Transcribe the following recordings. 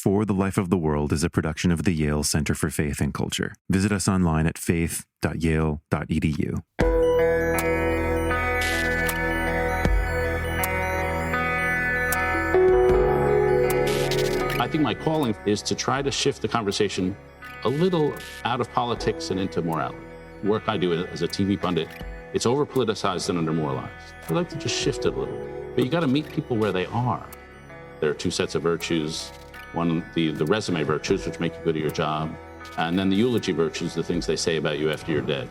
For the Life of the World is a production of the Yale Center for Faith and Culture. Visit us online at faith.yale.edu. I think my calling is to try to shift the conversation a little out of politics and into morality. The work I do as a TV pundit, it's over-politicized and under-moralized. I'd like to just shift it a little. But you got to meet people where they are. There are two sets of virtues. One, the resume virtues, which make you good at your job, and then the eulogy virtues, the things they say about you after you're dead.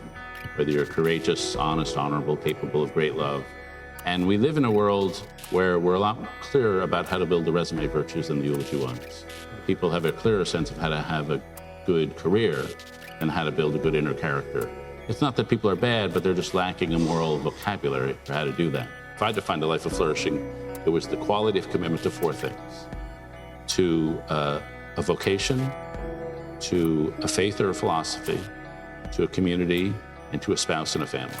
Whether you're courageous, honest, honorable, capable of great love. And we live in a world where we're a lot clearer about how to build the resume virtues than the eulogy ones. People have a clearer sense of how to have a good career than how to build a good inner character. It's not that people are bad, but they're just lacking a moral vocabulary for how to do that. If I defined a life of flourishing, it was the quality of commitment to four things. To a vocation, to a faith or a philosophy, to a community, and to a spouse and a family.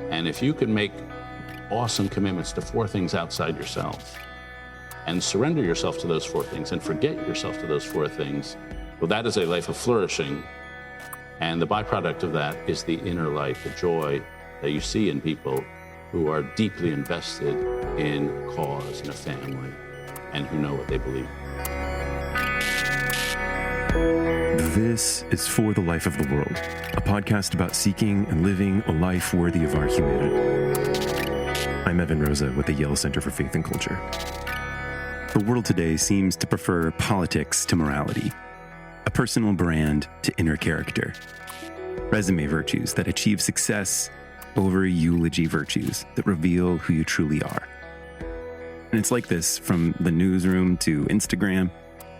And if you can make awesome commitments to four things outside yourself and surrender yourself to those four things and forget yourself to those four things, well, that is a life of flourishing. And the byproduct of that is the inner life, the joy that you see in people who are deeply invested in a cause and a family and who know what they believe. This is For the Life of the World, a podcast about seeking and living a life worthy of our humanity. I'm Evan Rosa with the Yale Center for Faith and Culture. The world today seems to prefer politics to morality, a personal brand to inner character, resume virtues that achieve success over eulogy virtues that reveal who you truly are. And it's like this from the newsroom to Instagram,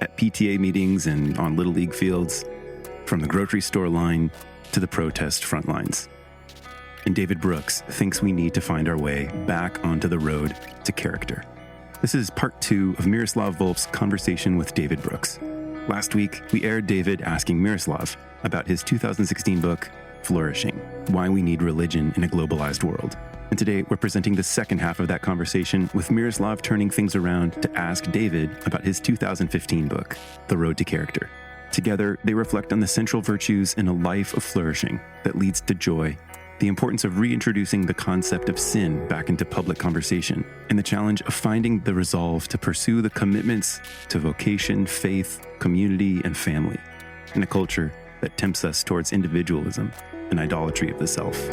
at PTA meetings and on Little League fields, from the grocery store line to the protest front lines. And David Brooks thinks we need to find our way back onto the road to character. This is part 2 of Miroslav Volf's conversation with David Brooks. Last week, we aired David asking Miroslav about his 2016 book, Flourishing, Why We Need Religion in a Globalized World. And today, we're presenting the second half of that conversation with Miroslav turning things around to ask David about his 2015 book, The Road to Character. Together, they reflect on the central virtues in a life of flourishing that leads to joy, the importance of reintroducing the concept of sin back into public conversation, and the challenge of finding the resolve to pursue the commitments to vocation, faith, community, and family in a culture that tempts us towards individualism and idolatry of the self.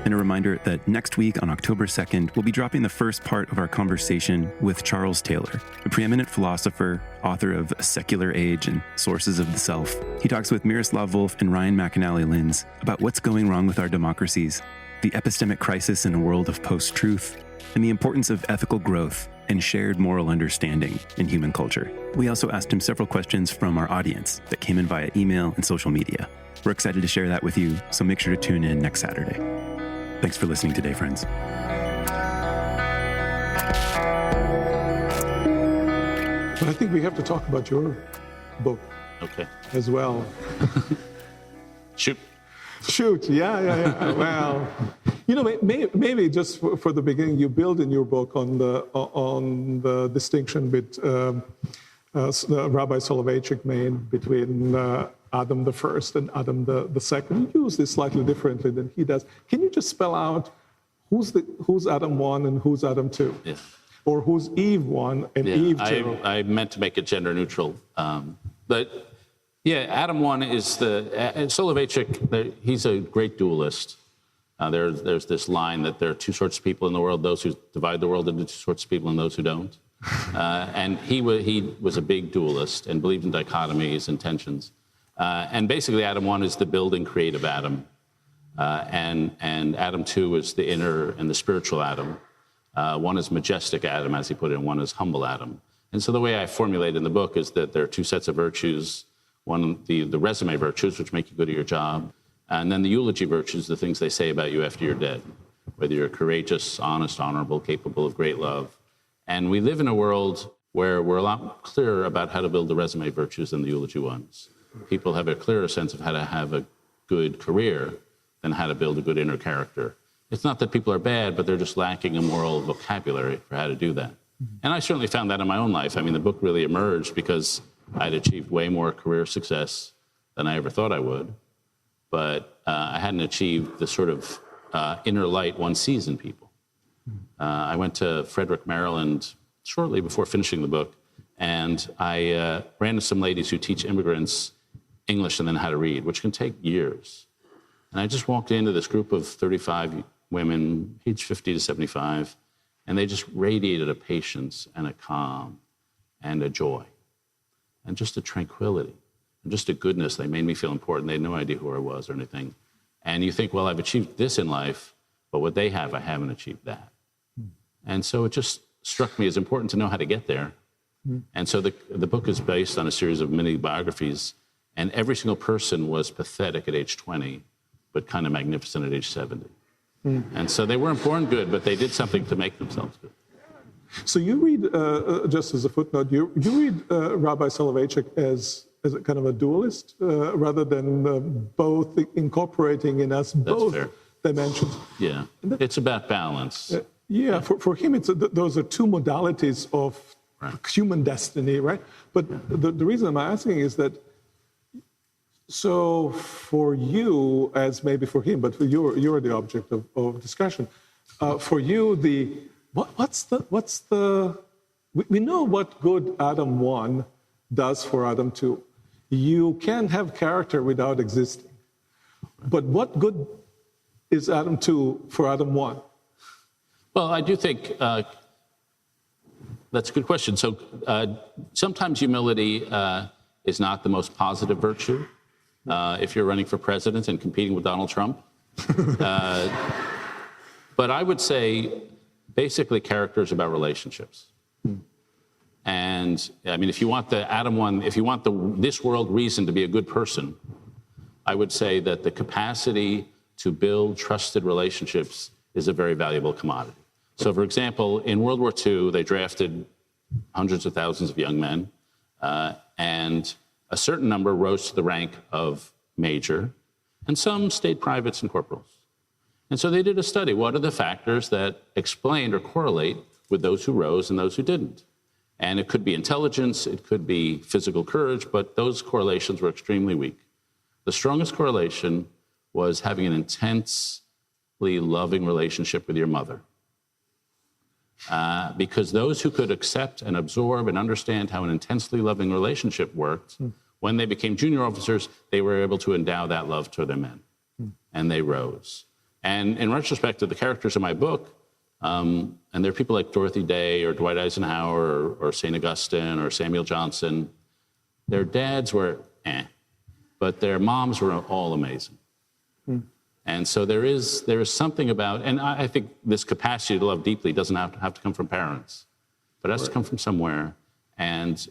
And a reminder that next week on October 2nd, we'll be dropping the first part of our conversation with Charles Taylor, a preeminent philosopher, author of A Secular Age and Sources of the Self. He talks with Miroslav Volf and Ryan McAnally-Linz about what's going wrong with our democracies, the epistemic crisis in a world of post-truth, and the importance of ethical growth and shared moral understanding in human culture. We also asked him several questions from our audience that came in via email and social media. We're excited to share that with you, so make sure to tune in next Saturday. Thanks for listening today, friends. But I think we have to talk about your book as well. Shoot, yeah. Well, you know, maybe just for the beginning, you build in your book on the distinction Rabbi Soloveitchik made between Adam the first and Adam the second. You use this slightly differently than he does. Can you just spell out who's Adam 1 and who's Adam 2? Yeah. Or who's Eve 1 and Eve 2? I meant to make it gender neutral. But yeah, Adam 1 is Soloveitchik, he's a great dualist. There's this line that there are two sorts of people in the world, those who divide the world into two sorts of people and those who don't. And he was a big dualist and believed in dichotomies and tensions. And basically, Adam 1 is the building, creative Adam. And Adam 2 is the inner and the spiritual Adam. One is majestic Adam, as he put it, and one is humble Adam. And so the way I formulate in the book is that there are two sets of virtues. One, the resume virtues, which make you good at your job. And then the eulogy virtues, the things they say about you after you're dead. Whether you're courageous, honest, honorable, capable of great love. And we live in a world where we're a lot clearer about how to build the resume virtues than the eulogy ones. People have a clearer sense of how to have a good career than how to build a good inner character. It's not that people are bad, but they're just lacking a moral vocabulary for how to do that. And I certainly found that in my own life. I mean, the book really emerged because I'd achieved way more career success than I ever thought I would. But I hadn't achieved the sort of inner light one sees in people. I went to Frederick, Maryland shortly before finishing the book, and I ran into some ladies who teach immigrants English and then how to read, which can take years. And I just walked into this group of 35 women, aged 50 to 75, and they just radiated a patience and a calm and a joy and just a tranquility and just a goodness. They made me feel important. They had no idea who I was or anything. And you think, well, I've achieved this in life, but what they have, I haven't achieved that. And so it just struck me as important to know how to get there. And so the book is based on a series of mini biographies, and every single person was pathetic at age 20, but kind of magnificent at age 70. And so they weren't born good, but they did something to make themselves good. So you read, just as a footnote, you read Rabbi Soloveitchik as a kind of a dualist, rather than both incorporating in us both dimensions. Yeah, it's about balance. For him, those are two modalities of human destiny, right? But the reason I'm asking is that, so for you, as maybe for him, but for you're the object of discussion. For you, we know what good Adam 1 does for Adam 2. You can't have character without existing. But what good is Adam 2 for Adam 1? Well, I do think that's a good question. So sometimes humility is not the most positive virtue. If you're running for president and competing with Donald Trump. But I would say basically character is about relationships. And I mean, if you want the Adam 1, if you want this world reason to be a good person, I would say that the capacity to build trusted relationships is a very valuable commodity. So, for example, in World War II, they drafted hundreds of thousands of young men, and a certain number rose to the rank of major, and some stayed privates and corporals. And so they did a study. What are the factors that explained or correlate with those who rose and those who didn't? And it could be intelligence, it could be physical courage, but those correlations were extremely weak. The strongest correlation was having an intensely loving relationship with your mother. Because those who could accept and absorb and understand how an intensely loving relationship worked, when they became junior officers, they were able to endow that love to their men. And they rose. And in retrospect to the characters in my book, and there are people like Dorothy Day or Dwight Eisenhower or St. Augustine or Samuel Johnson, their dads were but their moms were all amazing. And so there is something about, and I think this capacity to love deeply doesn't have to come from parents, but it has to come from somewhere. And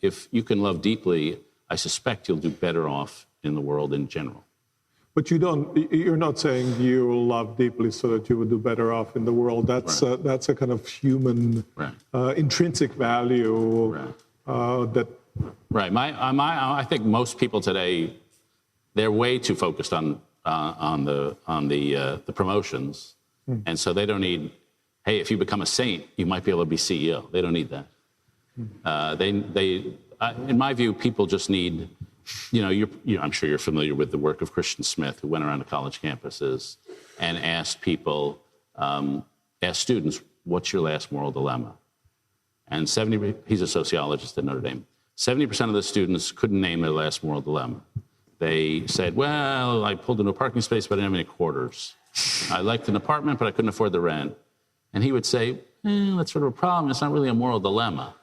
if you can love deeply, I suspect you'll do better off in the world in general. But you're not saying you love deeply so that you would do better off in the world. That's a kind of human intrinsic value that. Right. I think most people today, they're way too focused on the promotions, and so they don't need. Hey, if you become a saint, you might be able to be CEO. They don't need that. In my view, people just need. I'm sure you're familiar with the work of Christian Smith, who went around to college campuses and asked people, asked students, "What's your last moral dilemma?" And he's a sociologist at Notre Dame. 70% of the students couldn't name their last moral dilemma. They said, well, I pulled into a parking space, but I didn't have any quarters. I liked an apartment, but I couldn't afford the rent. And he would say, that's sort of a problem. It's not really a moral dilemma.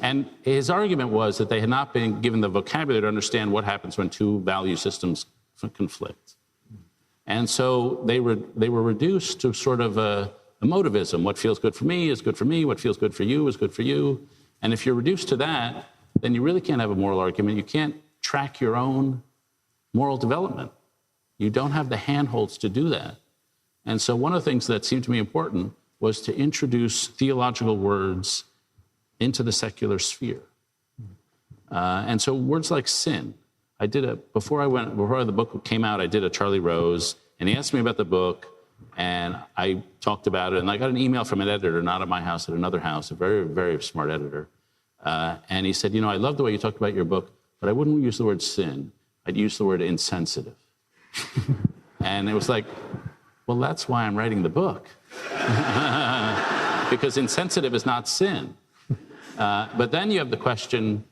And his argument was that they had not been given the vocabulary to understand what happens when two value systems conflict. And so they were reduced to sort of a motivism. What feels good for me is good for me. What feels good for you is good for you. And if you're reduced to that, then you really can't have a moral argument. You can't track your own moral development. You don't have the handholds to do that. And so one of the things that seemed to me important was to introduce theological words into the secular sphere. And so words like sin. Before the book came out, I did a Charlie Rose, and he asked me about the book, And I talked about it, and I got an email from an editor, not at my house, at another house, a very, very smart editor. And he said, I love the way you talked about your book, but I wouldn't use the word sin. I'd use the word insensitive. And it was like, well, that's why I'm writing the book. Because insensitive is not sin. But then you have the question,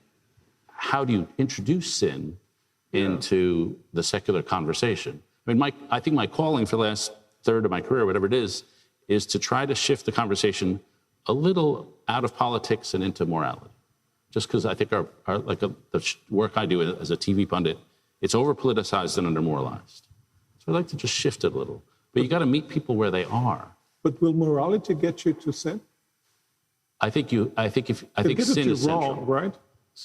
how do you introduce sin into the secular conversation? I mean, I think my calling for the last third of my career, whatever it is to try to shift the conversation a little out of politics and into morality. Just because I think the work I do as a TV pundit, it's over-politicized and under-moralized. So I'd like to just shift it a little. But you got to meet people where they are. But will morality get you to sin? I think sin is wrong, central. Right?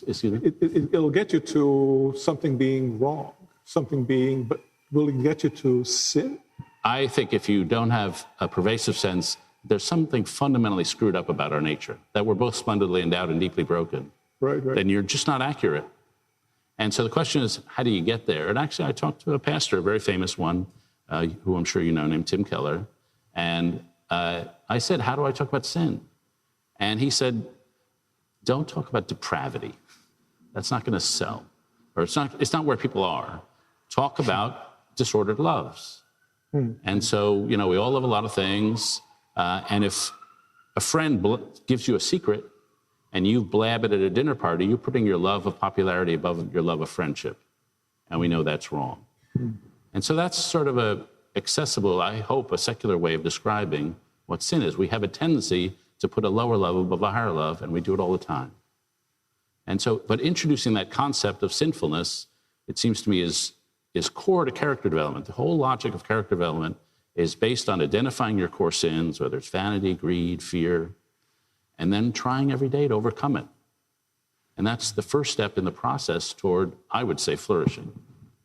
Excuse me? It'll get you to something being wrong, but will it get you to sin? I think if you don't have a pervasive sense, there's something fundamentally screwed up about our nature, that we're both splendidly endowed and deeply broken. Right. Then you're just not accurate. And so the question is, how do you get there? And actually, I talked to a pastor, a very famous one, who I'm sure you know, named Tim Keller. And I said, how do I talk about sin? And he said, don't talk about depravity. That's not going to sell. Or it's not where people are. Talk about disordered loves. And so, we all love a lot of things. And if a friend gives you a secret and you blab it at a dinner party, you're putting your love of popularity above your love of friendship. And we know that's wrong. And so that's sort of a accessible, I hope, a secular way of describing what sin is. We have a tendency to put a lower love above a higher love, and we do it all the time. And so, but introducing that concept of sinfulness, it seems to me, is core to character development. The whole logic of character development is based on identifying your core sins, whether it's vanity, greed, fear, and then trying every day to overcome it. And that's the first step in the process toward, I would say, flourishing,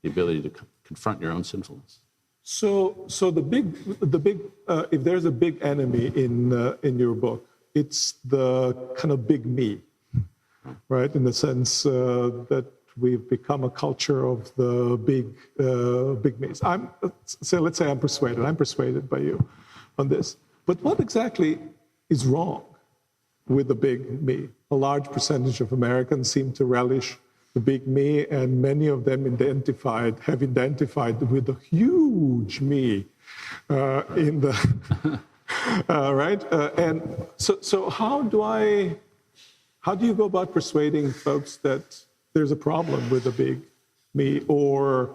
the ability to confront your own sinfulness. So the big, if there's a big enemy in your book, it's the kind of big me, right? In the sense that we've become a culture of the big me's. Let's say I'm persuaded by you on this. But what exactly is wrong with the big me? A large percentage of Americans seem to relish the big me, and many of them have identified with the huge me in the right. And so how do you go about persuading folks that there's a problem with the big me, or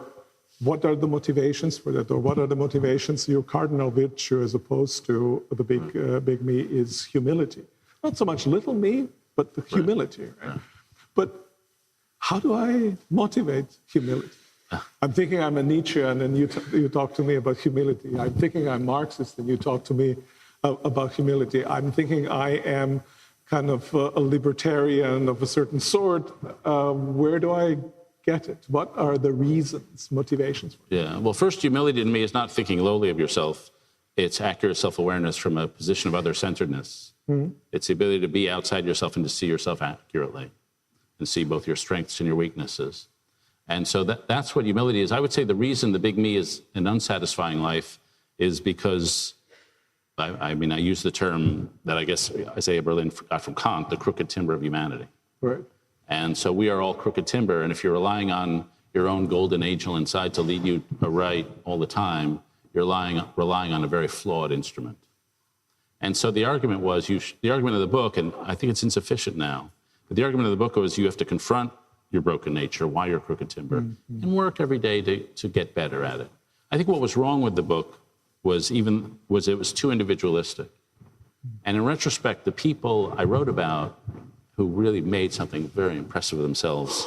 what are the motivations for that, or what are the motivations? Your cardinal virtue, as opposed to the big me, is humility. Not so much little me, but the humility. Right? But how do I motivate humility? I'm thinking I'm a Nietzschean, and you talk to me about humility. I'm thinking I'm Marxist, and you talk to me about humility. I'm thinking I am kind of a libertarian of a certain sort. Where do I get it? What are the reasons, motivations? Yeah, well, first, humility to me is not thinking lowly of yourself. It's accurate self-awareness from a position of other-centeredness. Mm-hmm. It's the ability to be outside yourself and to see yourself accurately and see both your strengths and your weaknesses. And so that's what humility is. I would say the reason the big me is an unsatisfying life is because, I use the term that I guess Isaiah Berlin got from Kant, the crooked timber of humanity. Right. And so we are all crooked timber, and if you're relying on your own golden angel inside to lead you aright all the time, you're relying on a very flawed instrument. And so the argument was, the argument of the book, and I think it's insufficient now, but the argument of the book was you have to confront your broken nature, why you're crooked timber, and work every day to get better at it. I think what was wrong with the book was it was too individualistic. And in retrospect, the people I wrote about who really made something very impressive of themselves,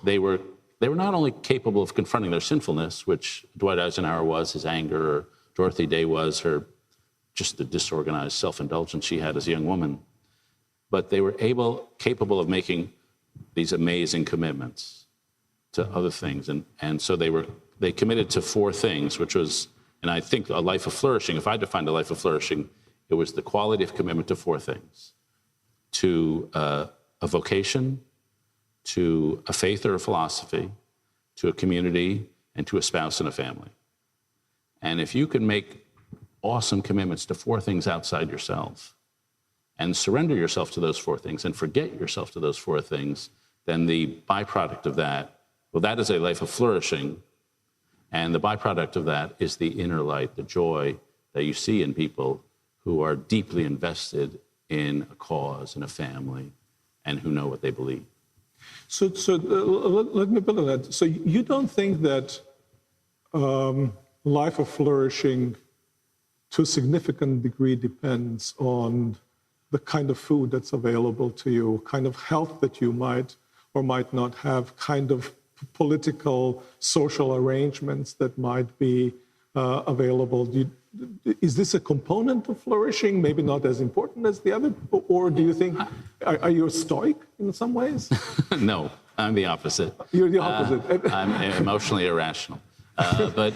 they were not only capable of confronting their sinfulness, which Dwight Eisenhower was, his anger, or Dorothy Day was, just the disorganized self-indulgence she had as a young woman, but they were capable of making these amazing commitments to other things. And so they committed to four things, which was, and I think a life of flourishing, if I defined a life of flourishing, it was the quality of commitment to four things: to a vocation, to a faith or a philosophy, to a community, and to a spouse and a family. And if you can make awesome commitments to 4 things outside yourself and surrender yourself to those 4 things and forget yourself to those 4 things, then the byproduct of that, well, that is a life of flourishing. And the byproduct of that is the inner light, the joy that you see in people who are deeply invested in a cause, in a family, and who know what they believe. So let me build on that. So you don't think that life of flourishing to a significant degree depends on the kind of food that's available to you, kind of health that you might or might not have, kind of political, social arrangements that might be available? Is this a component of flourishing, maybe not as important as the other? Or do you think, are you a stoic in some ways? No, I'm the opposite. You're the opposite. I'm emotionally irrational. But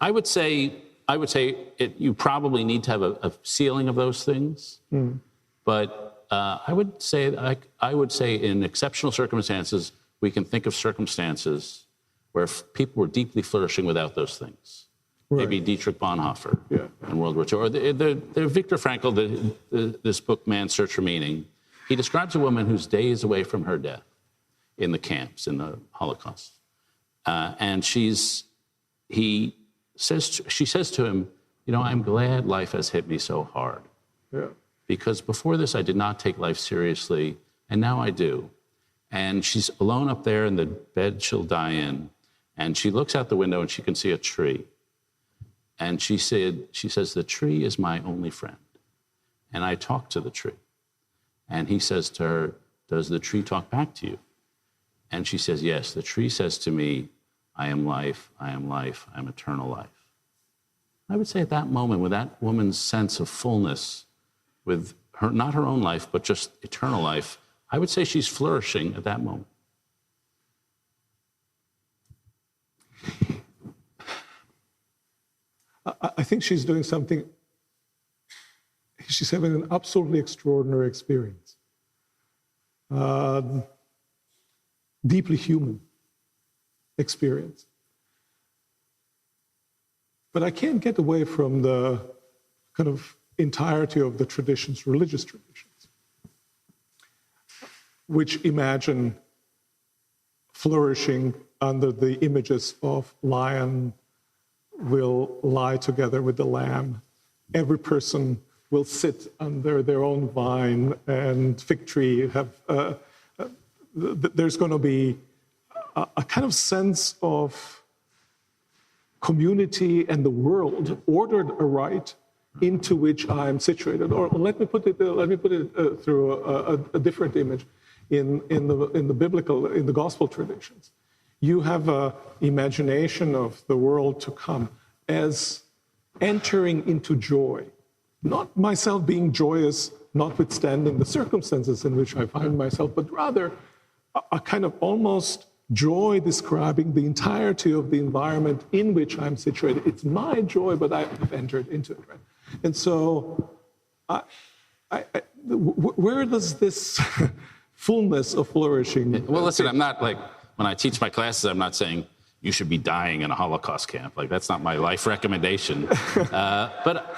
I would say you probably need to have a ceiling of those things. But I would say in exceptional circumstances, we can think of circumstances where people were deeply flourishing without those things. Right. Maybe Dietrich Bonhoeffer in World War II. Or the Viktor Frankl, this book, Man's Search for Meaning, he describes a woman who's days away from her death in the camps, in the Holocaust. And she says to him, I'm glad life has hit me so hard. Yeah. Because before this, I did not take life seriously, and now I do. And she's alone up there in the bed she'll die in, and she looks out the window and she can see a tree. And she says, the tree is my only friend. And I talk to the tree. And he says to her, does the tree talk back to you? And she says, yes, the tree says to me, I am life, I am life, I am eternal life. I would say at that moment, with that woman's sense of fullness, with her, not her own life, but just eternal life, I would say she's flourishing at that moment. I think she's doing something, she's having an absolutely extraordinary experience. Deeply human experience. But I can't get away from the kind of entirety of the traditions, religious traditions, which imagine flourishing under the images of lion will lie together with the lamb. Every person will sit under their own vine and fig tree. There's going to be a kind of sense of community and the world ordered aright into which I'm situated. Or let me put it through a different image. In the gospel traditions, you have an imagination of the world to come as entering into joy. Not myself being joyous, notwithstanding the circumstances in which I find myself, but rather a kind of almost joy describing the entirety of the environment in which I'm situated. It's my joy, but I have entered into it, right? And so, where does this fullness of flourishing? Well, listen, I'm not like, when I teach my classes, I'm not saying you should be dying in a Holocaust camp. Like, that's not my life recommendation. But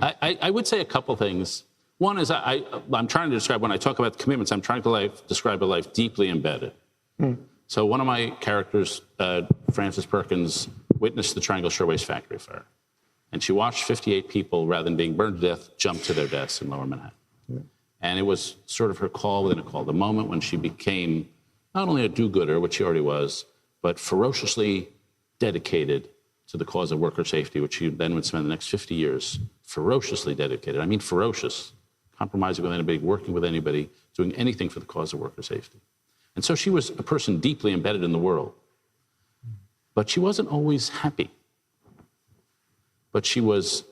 I would say a couple things. One is I'm trying to describe, when I talk about the commitments, I'm trying to describe a life deeply embedded. So one of my characters, Frances Perkins, witnessed the Triangle Shirtwaist Factory Fire. And she watched 58 people, rather than being burned to death, jump to their deaths in Lower Manhattan. Yeah. And it was sort of her call within a call, the moment when she became not only a do-gooder, which she already was, but ferociously dedicated to the cause of worker safety, which she then would spend the next 50 years ferociously dedicated. I mean ferocious, compromising with anybody, working with anybody, doing anything for the cause of worker safety. And so she was a person deeply embedded in the world. But she wasn't always happy. But she was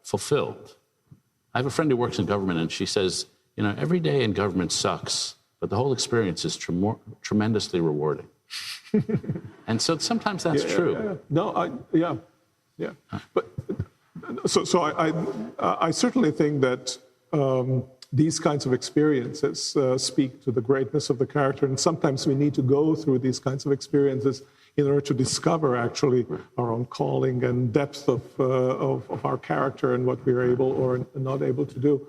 fulfilled. I have a friend who works in government, and she says, every day in government sucks, but the whole experience is tremendously rewarding. And so sometimes that's true. Yeah. But so I certainly think that these kinds of experiences speak to the greatness of the character, and sometimes we need to go through these kinds of experiences in order to discover actually our own calling and depth of our character and what we're able or not able to do.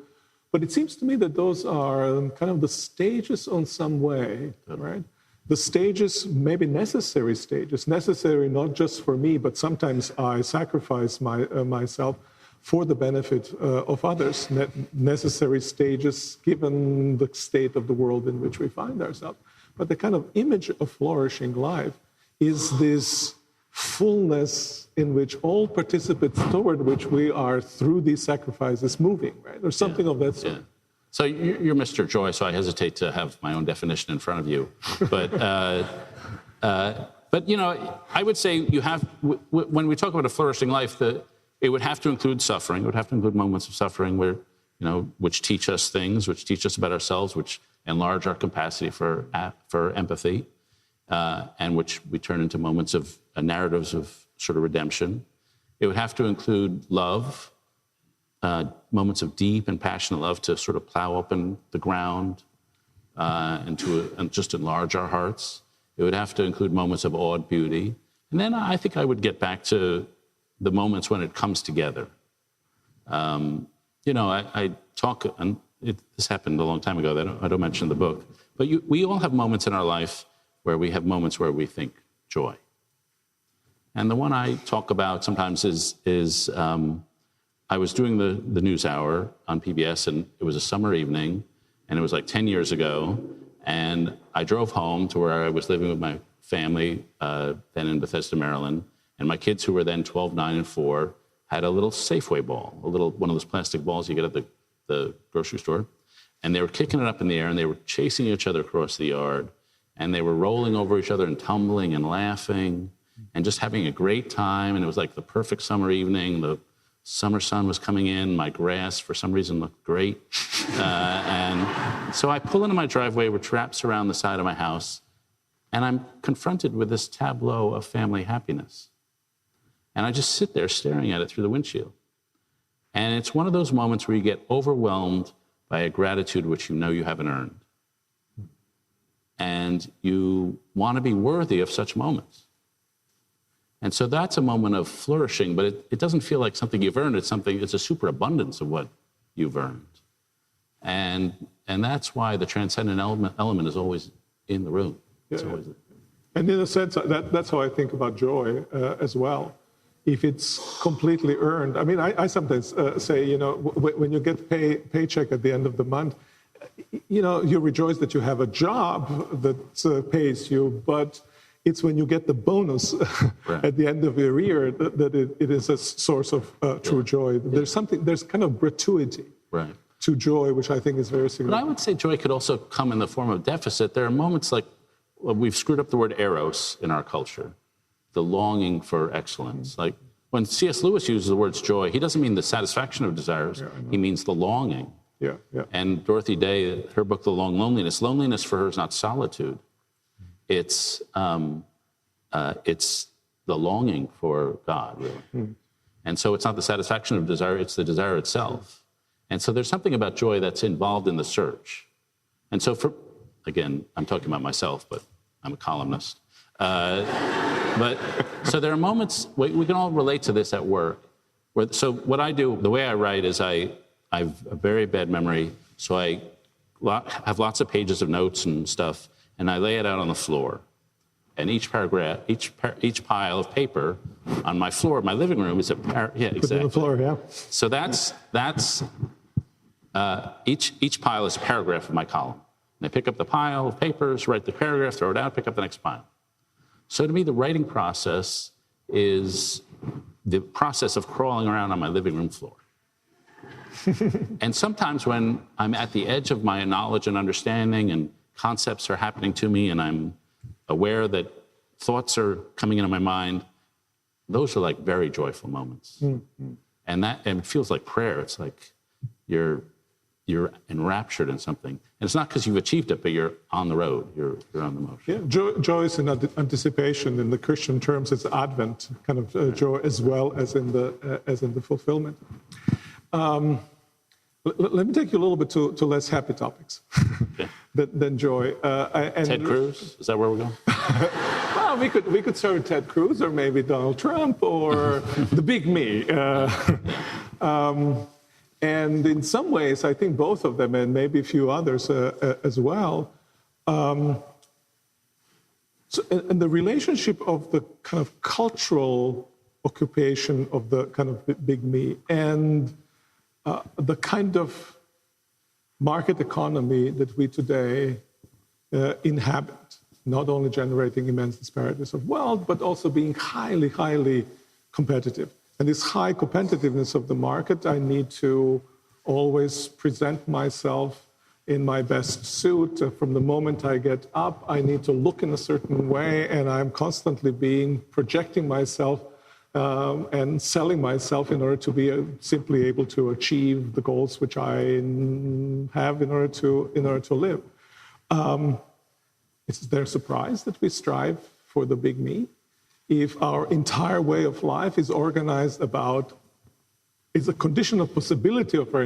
But it seems to me that those are kind of the stages on some way, right? The stages, maybe necessary stages, necessary not just for me, but sometimes I sacrifice myself for the benefit of others, necessary stages given the state of the world in which we find ourselves. But the kind of image of flourishing life is this fullness in which all participants toward which we are through these sacrifices moving, right? Or something of that sort. Yeah. So you're Mr. Joy, so I hesitate to have my own definition in front of you. But you know, I would say you have, when we talk about a flourishing life, it would have to include suffering. It would have to include moments of suffering where, you know, which teach us things, which teach us about ourselves, which enlarge our capacity for empathy, and which we turn into moments of narratives of sort of redemption. It would have to include love. Moments of deep and passionate love to sort of plow open the ground and just enlarge our hearts. It would have to include moments of awed beauty. And then I think I would get back to the moments when it comes together. You know, I talk, and this happened a long time ago, that I don't mention in the book, but we all have moments in our life where we have moments where we think joy. And the one I talk about sometimes is I was doing the news hour on PBS, and it was a summer evening, and it was like 10 years ago, and I drove home to where I was living with my family, then in Bethesda, Maryland, and my kids, who were then 12, 9, and 4, had a little Safeway ball, one of those plastic balls you get at the grocery store, and they were kicking it up in the air, and they were chasing each other across the yard, and they were rolling over each other and tumbling and laughing and just having a great time, and it was like the perfect summer evening. The summer sun was coming in. My grass, for some reason, looked great. And so I pull into my driveway, which wraps around the side of my house, and I'm confronted with this tableau of family happiness. And I just sit there staring at it through the windshield. And it's one of those moments where you get overwhelmed by a gratitude which you know you haven't earned. And you want to be worthy of such moments. And so that's a moment of flourishing, but it doesn't feel like something you've earned. It's a superabundance of what you've earned. And that's why the transcendent element is always in the room. It's always there. And in a sense, that's how I think about joy as well. If it's completely earned, I mean, I sometimes say, you know, when you get paycheck at the end of the month, you know, you rejoice that you have a job that pays you, but it's when you get the bonus at the end of your year that it is a source of true joy. There's kind of gratuity to joy, which I think is very significant. But I would say joy could also come in the form of deficit. There are moments like, well, we've screwed up the word eros in our culture, the longing for excellence. Like when C.S. Lewis uses the words joy, he doesn't mean the satisfaction of desires, he means the longing. And Dorothy Day, her book, The Long Loneliness, loneliness for her is not solitude. It's the longing for God, really. And so it's not the satisfaction of desire, it's the desire itself. And so there's something about joy that's involved in the search. And so again, I'm talking about myself, but I'm a columnist. But so there are moments, we can all relate to this at work. So what I do, the way I write is I have a very bad memory, so I have lots of pages of notes and stuff, and I lay it out on the floor. And each paragraph, each pile of paper on my floor, my living room is exactly. On the floor, So that's each pile is a paragraph of my column. And I pick up the pile of papers, write the paragraph, throw it out, pick up the next pile. So to me, the writing process is the process of crawling around on my living room floor. And sometimes when I'm at the edge of my knowledge and understanding and concepts are happening to me and I'm aware that thoughts are coming into my mind, those are like very joyful moments. And it feels like prayer. It's like you're enraptured in something. And it's not because you've achieved it, but you're on the road. You're on the motion. Yeah, joy is in anticipation. In the Christian terms, it's Advent kind of joy as well as in the fulfillment. Let me take you a little bit to less happy topics than joy. Ted Cruz, is that where we're going? Well, Well, we could start with Ted Cruz or maybe Donald Trump or the big me. And in some ways, I think both of them, and maybe a few others as well. And the relationship of the kind of cultural occupation of the kind of big me and the kind of market economy that we today inhabit, not only generating immense disparities of wealth, but also being highly, highly competitive. And this high competitiveness of the market, I need to always present myself in my best suit. From the moment I get up, I need to look in a certain way, and I'm constantly projecting myself and selling myself in order to be simply able to achieve the goals which I have in order to live. Is there surprise that we strive for the big me? If our entire way of life is organized is a condition of possibility of our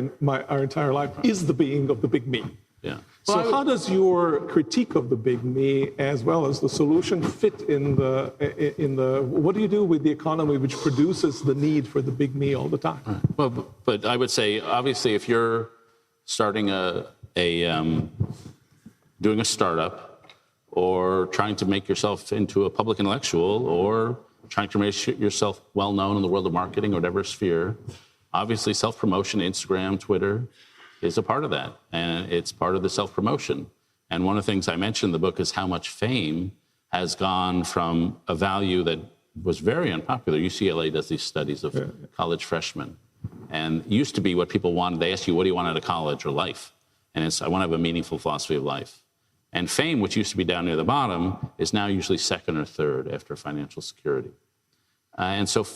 entire life is the being of the big me. Yeah. So how does your critique of the big me as well as the solution fit in the what do you do with the economy which produces the need for the big me all the time? Right. Well, but I would say, obviously, if you're starting doing a startup, or trying to make yourself into a public intellectual, or trying to make yourself well-known in the world of marketing or whatever sphere, obviously self-promotion, Instagram, Twitter, is a part of that. And it's part of the self-promotion. And one of the things I mentioned in the book is how much fame has gone from a value that was very unpopular. UCLA does these studies of college freshmen. And it used to be what people wanted. They ask you, what do you want out of college or life? And it's, I want to have a meaningful philosophy of life. And fame, which used to be down near the bottom, is now usually second or third after financial security. And so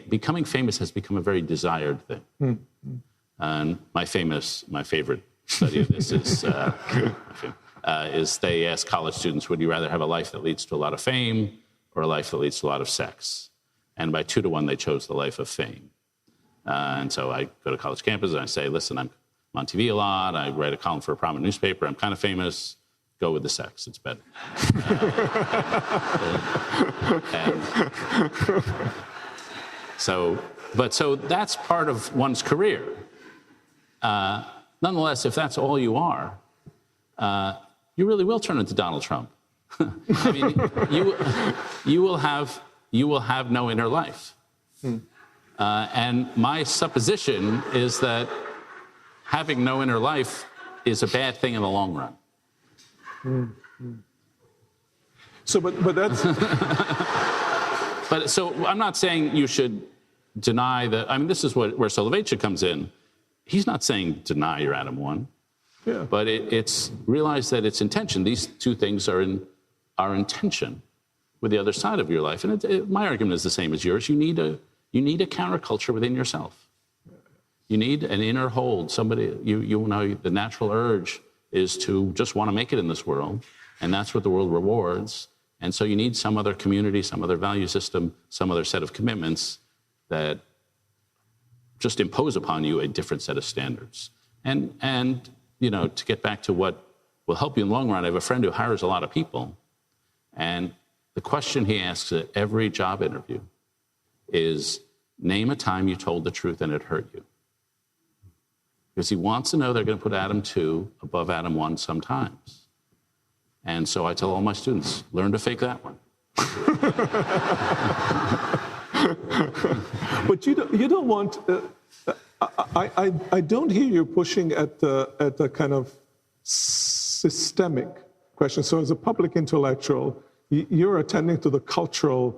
becoming famous has become a very desired thing. Mm-hmm. And my favorite study of this is they ask college students, would you rather have a life that leads to a lot of fame or a life that leads to a lot of sex? And by 2-1, they chose the life of fame. And so I go to college campus and I say, listen, I'm on TV a lot. I write a column for a prominent newspaper. I'm kind of famous. Go with the sex. It's better. So that's part of one's career. Nonetheless, if that's all you are, you really will turn into Donald Trump. I mean, you will have no inner life. And my supposition is that having no inner life is a bad thing in the long run. So, but that's. But so I'm not saying you should deny that. I mean, this is where Soloveitchik comes in. He's not saying deny your Adam 1, but it's realize that it's intention. These two things are in tension with the other side of your life. And my argument is the same as yours. You need a counterculture within yourself. You need an inner hold. Somebody you know the natural urge is to just want to make it in this world, and that's what the world rewards. And so you need some other community, some other value system, some other set of commitments that just impose upon you a different set of standards. And you know, to get back to what will help you in the long run, I have a friend who hires a lot of people, and the question he asks at every job interview is, name a time you told the truth and it hurt you. Because he wants to know they're going to put Adam 2 above Adam 1 sometimes. And so I tell all my students, learn to fake that one. But you don't want. I don't hear you pushing at the kind of systemic question. So as a public intellectual, you're attending to the cultural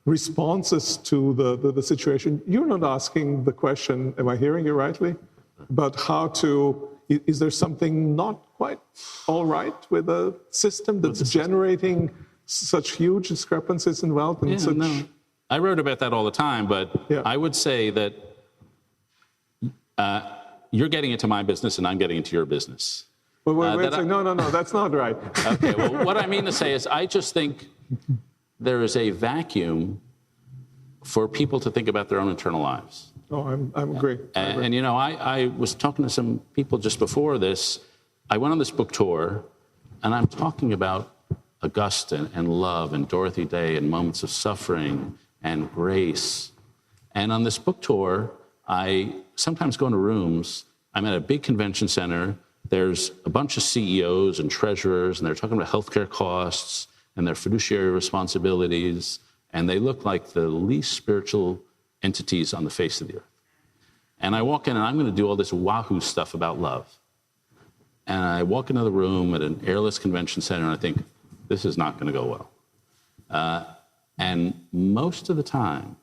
responses to the situation. You're not asking the question, am I hearing you rightly? About how to, is there something not quite all right with a system that's generating such huge discrepancies in wealth and such? No. I wrote about that all the time, but I would say that you're getting into my business and I'm getting into your business. Wait, no, that's not right. Okay, well, what I mean to say is I just think there is a vacuum for people to think about their own internal lives. Oh, I agree. And you know, I was talking to some people just before this. I went on this book tour, and I'm talking about Augustine and love and Dorothy Day and moments of suffering and grace. And on this book tour, I sometimes go into rooms. I'm at a big convention center. There's a bunch of CEOs and treasurers, and they're talking about healthcare costs and their fiduciary responsibilities, and they look like the least spiritual entities on the face of the earth. And I walk in, and I'm going to do all this wahoo stuff about love. And I walk into the room at an airless convention center, and I think, this is not going to go well. And most of the time,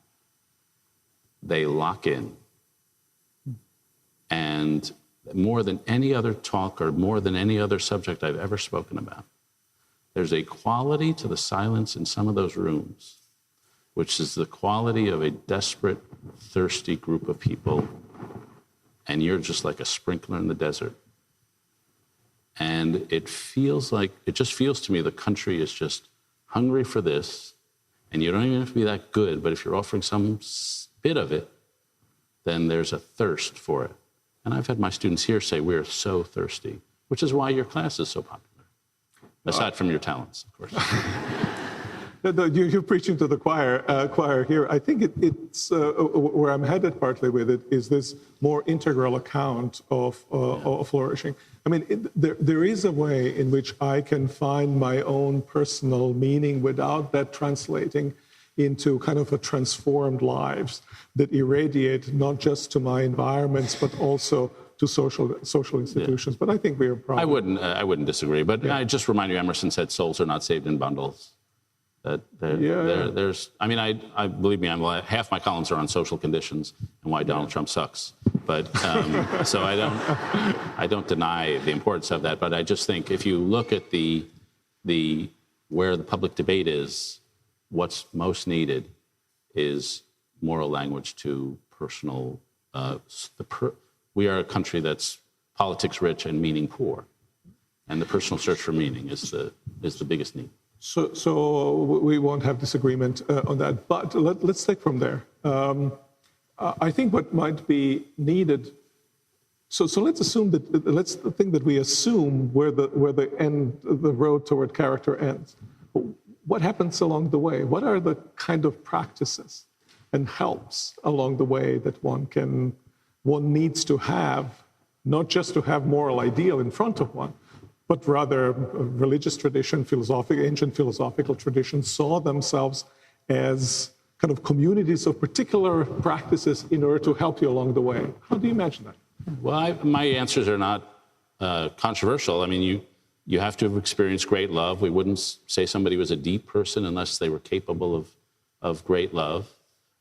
they lock in. And more than any other talk or more than any other subject I've ever spoken about, there's a quality to the silence in some of those rooms, which is the quality of a desperate, thirsty group of people, and you're just like a sprinkler in the desert. And it just feels to me the country is just hungry for this, and you don't even have to be that good, but if you're offering some bit of it, then there's a thirst for it. And I've had my students here say, we're so thirsty, which is why your class is so popular, aside from your talents, of course. You're preaching to the choir here. I think it's where I'm headed partly with it is this more integral account of flourishing. I mean, there is a way in which I can find my own personal meaning without that translating into kind of a transformed lives that irradiate not just to my environments, but also to social institutions. Yeah. But I think we are probably... I wouldn't disagree. But yeah. I just remind you, Emerson said, souls are not saved in bundles. There's, I mean, I believe me, half my columns are on social conditions and why Donald Trump sucks. But so I don't deny the importance of that. But I just think if you look at where the public debate is, what's most needed is moral language to personal. We are a country that's politics rich and meaning poor, and the personal search for meaning is the biggest need. So we won't have disagreement on that, but let's take from there. I think what might be needed. So let's assume that let's think that we assume where the road toward character ends. What happens along the way? What are the kind of practices and helps along the way that one needs to have, not just to have moral ideal in front of one, but rather religious tradition, ancient philosophical tradition saw themselves as kind of communities of particular practices in order to help you along the way. How do you imagine that? Well, my answers are not controversial. I mean, you have to have experienced great love. We wouldn't say somebody was a deep person unless they were capable of great love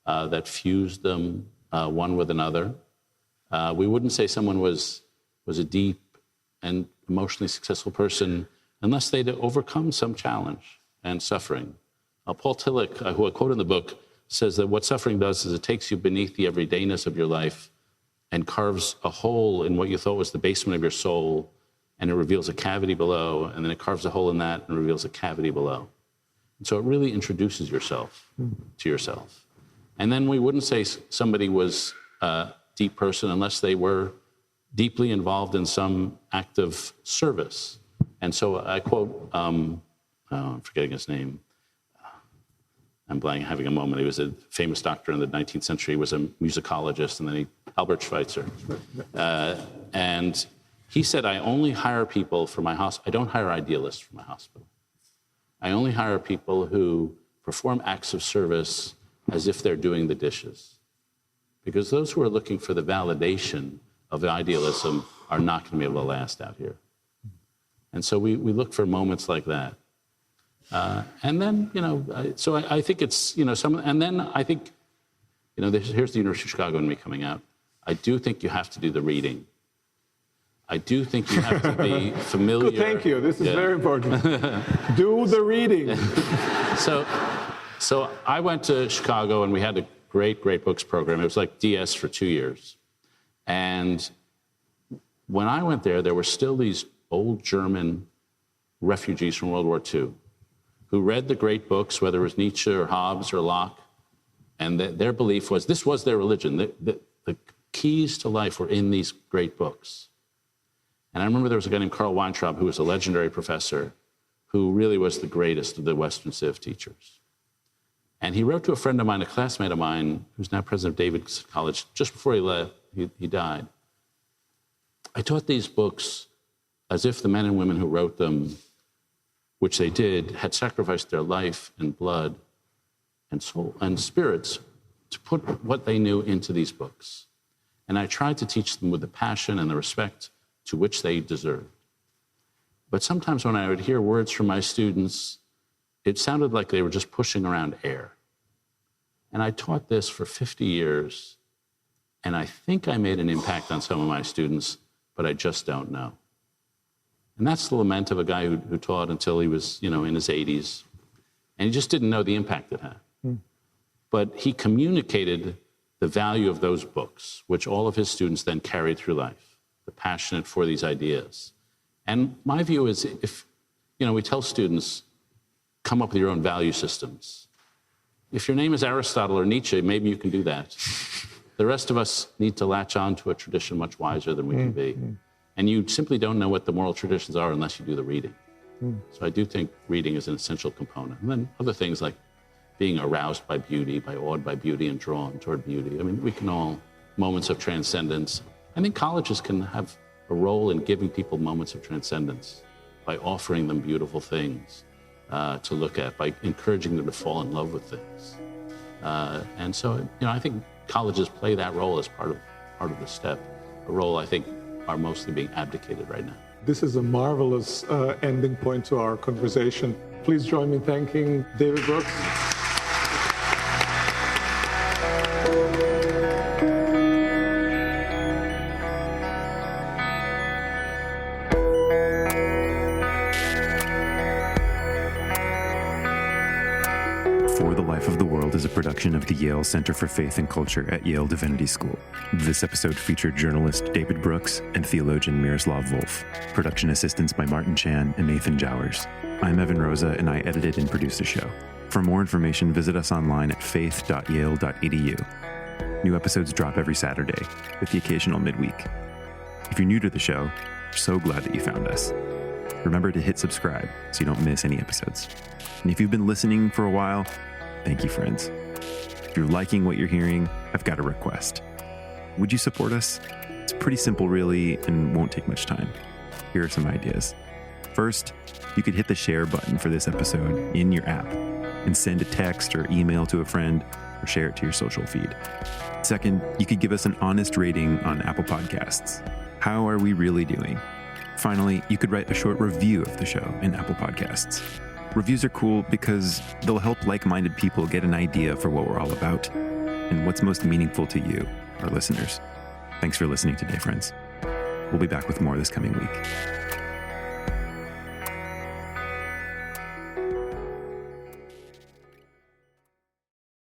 that fused them one with another. We wouldn't say someone was a deep and emotionally successful person unless they'd overcome some challenge and suffering. Paul Tillich, who I quote in the book, says that what suffering does is it takes you beneath the everydayness of your life and carves a hole in what you thought was the basement of your soul, and it reveals a cavity below, and then it carves a hole in that and reveals a cavity below. And so it really introduces yourself to yourself. And then we wouldn't say somebody was a deep person unless they were deeply involved in some act of service. And so I quote, I'm forgetting his name. I'm having a moment. He was a famous doctor in the 19th century. He was a musicologist, and then Albert Schweitzer. And he said, I only hire people for my hospital. I don't hire idealists for my hospital. I only hire people who perform acts of service as if they're doing the dishes. Because those who are looking for the validation of idealism are not going to be able to last out here. And so we look for moments like that. And then, so I think it's, and then I think, here's the University of Chicago and me coming out. I do think you have to do the reading. I do think you have to be familiar. Good, thank you. This is very important. Do the reading. So I went to Chicago, and we had a great books program. It was like DS for 2 years. And when I went there were still these old German refugees from World War II who read the great books, whether it was Nietzsche or Hobbes or Locke, and their belief was this was their religion. The keys to life were in these great books. And I remember there was a guy named Karl Weintraub, who was a legendary professor, who really was the greatest of the Western Civ teachers. And he wrote to a friend of mine, a classmate of mine, who's now president of David's College, just before he left, he died. I taught these books as if the men and women who wrote them, which they did, had sacrificed their life and blood and soul and spirits to put what they knew into these books. And I tried to teach them with the passion and the respect to which they deserved. But sometimes when I would hear words from my students, it sounded like they were just pushing around air. And I taught this for 50 years, and I think I made an impact on some of my students, but I just don't know. And that's the lament of a guy who taught until he was, in his 80s, and he just didn't know the impact it had. But he communicated the value of those books, which all of his students then carried through life, the passionate for these ideas. And my view is if, we tell students, come up with your own value systems. If your name is Aristotle or Nietzsche, maybe you can do that. The rest of us need to latch on to a tradition much wiser than we can be. And you simply don't know what the moral traditions are unless you do the reading. So I do think reading is an essential component. And then other things like being aroused by beauty, awed by beauty, and drawn toward beauty. I mean, we can all, moments of transcendence. I think colleges can have a role in giving people moments of transcendence by offering them beautiful things to look at, by encouraging them to fall in love with things. And so, I think colleges play that role as part of the step, a role I think are mostly being abdicated right now. This is a marvelous ending point to our conversation. Please join me in thanking David Brooks. For the Life of the World is a production of the Yale Center for Faith and Culture at Yale Divinity School. This episode featured journalist David Brooks and theologian Miroslav Volf. Production assistance by Martin Chan and Nathan Jowers. I'm Evan Rosa, and I edited and produced the show. For more information, visit us online at faith.yale.edu. New episodes drop every Saturday, with the occasional midweek. If you're new to the show, we're so glad that you found us. Remember to hit subscribe so you don't miss any episodes. And if you've been listening for a while, thank you, friends. If you're liking what you're hearing, I've got a request. Would you support us? It's pretty simple, really, and won't take much time. Here are some ideas. First, you could hit the share button for this episode in your app and send a text or email to a friend or share it to your social feed. Second, you could give us an honest rating on Apple Podcasts. How are we really doing? Finally, you could write a short review of the show in Apple Podcasts. Reviews are cool because they'll help like-minded people get an idea for what we're all about and what's most meaningful to you, our listeners. Thanks for listening today, friends. We'll be back with more this coming week.